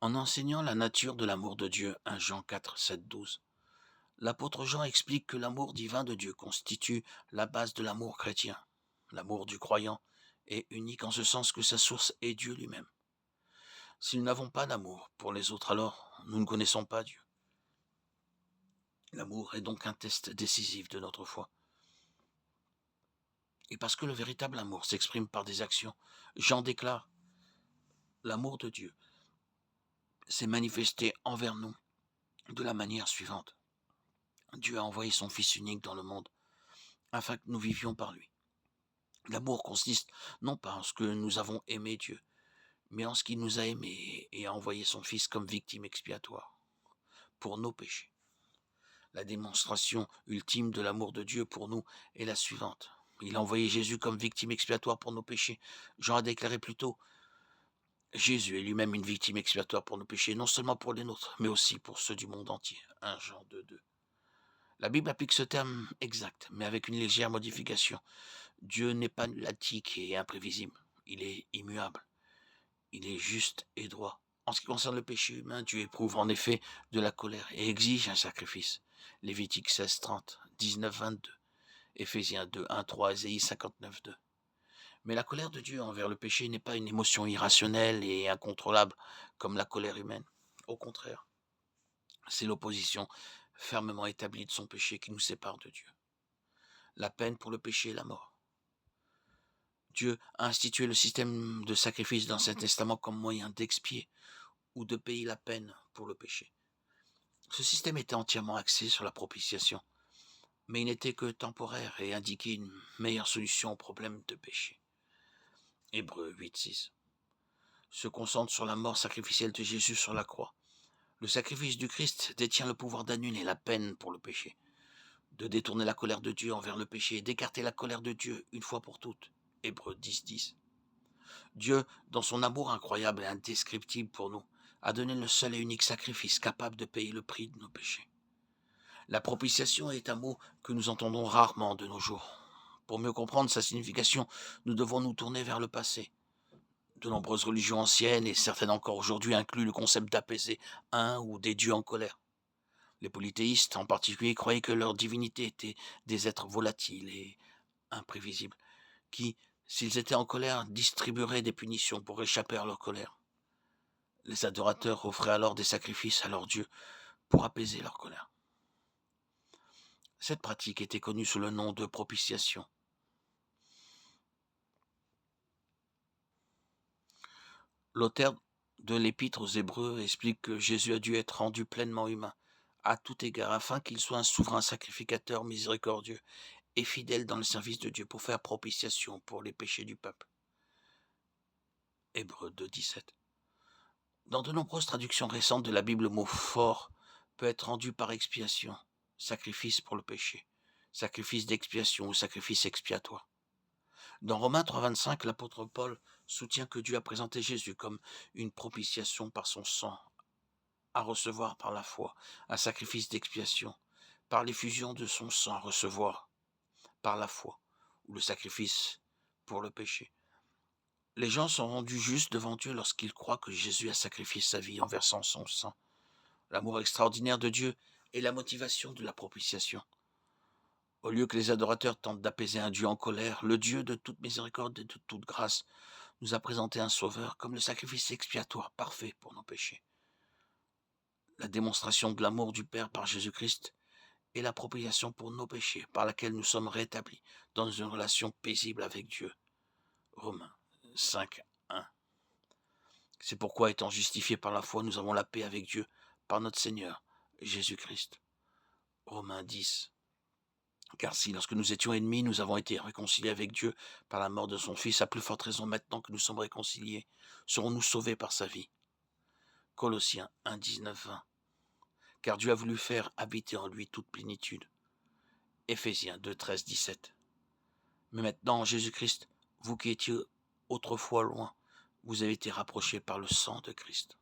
En enseignant la nature de l'amour de Dieu, 1 Jean 4, 7, 12, l'apôtre Jean explique que l'amour divin de Dieu constitue la base de l'amour chrétien. L'amour du croyant est unique en ce sens que sa source est Dieu lui-même. Si nous n'avons pas d'amour pour les autres, alors nous ne connaissons pas Dieu. L'amour est donc un test décisif de notre foi. Et parce que le véritable amour s'exprime par des actions, Jean déclare: l'amour de Dieu s'est manifesté envers nous de la manière suivante. Dieu a envoyé son Fils unique dans le monde afin que nous vivions par lui. L'amour consiste non pas en ce que nous avons aimé Dieu, mais en ce qu'il nous a aimés et a envoyé son Fils comme victime expiatoire pour nos péchés. La démonstration ultime de l'amour de Dieu pour nous est la suivante. Il a envoyé Jésus comme victime expiatoire pour nos péchés. Jean a déclaré plus tôt: Jésus est lui-même une victime expiatoire pour nos péchés, non seulement pour les nôtres, mais aussi pour ceux du monde entier. 1 Jean 2, 2. La Bible applique ce terme exact, mais avec une légère modification. Dieu n'est pas lunatique et imprévisible. Il est immuable. Il est juste et droit. En ce qui concerne le péché humain, Dieu éprouve en effet de la colère et exige un sacrifice. Lévitique 16, 30, 19, 22, Éphésiens 2, 1, 3, Ésaïe 59, 2. Mais la colère de Dieu envers le péché n'est pas une émotion irrationnelle et incontrôlable comme la colère humaine. Au contraire, c'est l'opposition fermement établie de son péché qui nous sépare de Dieu. La peine pour le péché est la mort. Dieu a institué le système de sacrifice dans l'Ancien Testament comme moyen d'expier ou de payer la peine pour le péché. Ce système était entièrement axé sur la propitiation, mais il n'était que temporaire et indiquait une meilleure solution au problème de péché. Hébreux 8, 6 se concentre sur la mort sacrificielle de Jésus sur la croix. Le sacrifice du Christ détient le pouvoir d'annuler la peine pour le péché, de détourner la colère de Dieu envers le péché et d'écarter la colère de Dieu une fois pour toutes. Hébreux 10, 10. Dieu, dans son amour incroyable et indescriptible pour nous, a donné le seul et unique sacrifice capable de payer le prix de nos péchés. La propitiation est un mot que nous entendons rarement de nos jours. Pour mieux comprendre sa signification, nous devons nous tourner vers le passé. De nombreuses religions anciennes, et certaines encore aujourd'hui, incluent le concept d'apaiser un ou des dieux en colère. Les polythéistes en particulier croyaient que leur divinité était des êtres volatiles et imprévisibles, qui, s'ils étaient en colère, distribueraient des punitions pour échapper à leur colère. Les adorateurs offraient alors des sacrifices à leurs dieux pour apaiser leur colère. Cette pratique était connue sous le nom de propitiation. L'auteur de l'Épître aux Hébreux explique que Jésus a dû être rendu pleinement humain, à tout égard, afin qu'il soit un souverain sacrificateur miséricordieux et fidèle dans le service de Dieu pour faire propitiation pour les péchés du peuple. Hébreux 2, 17. Dans de nombreuses traductions récentes de la Bible, le mot fort peut être rendu par expiation, sacrifice pour le péché, sacrifice d'expiation ou sacrifice expiatoire. Dans Romains 3, 25, l'apôtre Paul soutient que Dieu a présenté Jésus comme une propitiation par son sang, à recevoir par la foi, un sacrifice d'expiation, par l'effusion de son sang à recevoir par la foi, ou le sacrifice pour le péché. Les gens sont rendus justes devant Dieu lorsqu'ils croient que Jésus a sacrifié sa vie en versant son sang. L'amour extraordinaire de Dieu est la motivation de la propitiation. Au lieu que les adorateurs tentent d'apaiser un Dieu en colère, le Dieu de toute miséricorde et de toute grâce nous a présenté un Sauveur comme le sacrifice expiatoire parfait pour nos péchés. La démonstration de l'amour du Père par Jésus-Christ est la propitiation pour nos péchés, par laquelle nous sommes rétablis dans une relation paisible avec Dieu. Romains 5, 1. C'est pourquoi, étant justifiés par la foi, nous avons la paix avec Dieu par notre Seigneur, Jésus-Christ. Romains 10. Car si, lorsque nous étions ennemis, nous avons été réconciliés avec Dieu par la mort de son Fils, à plus forte raison maintenant que nous sommes réconciliés, serons-nous sauvés par sa vie. Colossiens 1, 19, 20. Car Dieu a voulu faire habiter en lui toute plénitude. Éphésiens 2, 13, 17. Mais maintenant, en Jésus-Christ, vous qui étiez autrefois loin, vous avez été rapprochés par le sang de Christ.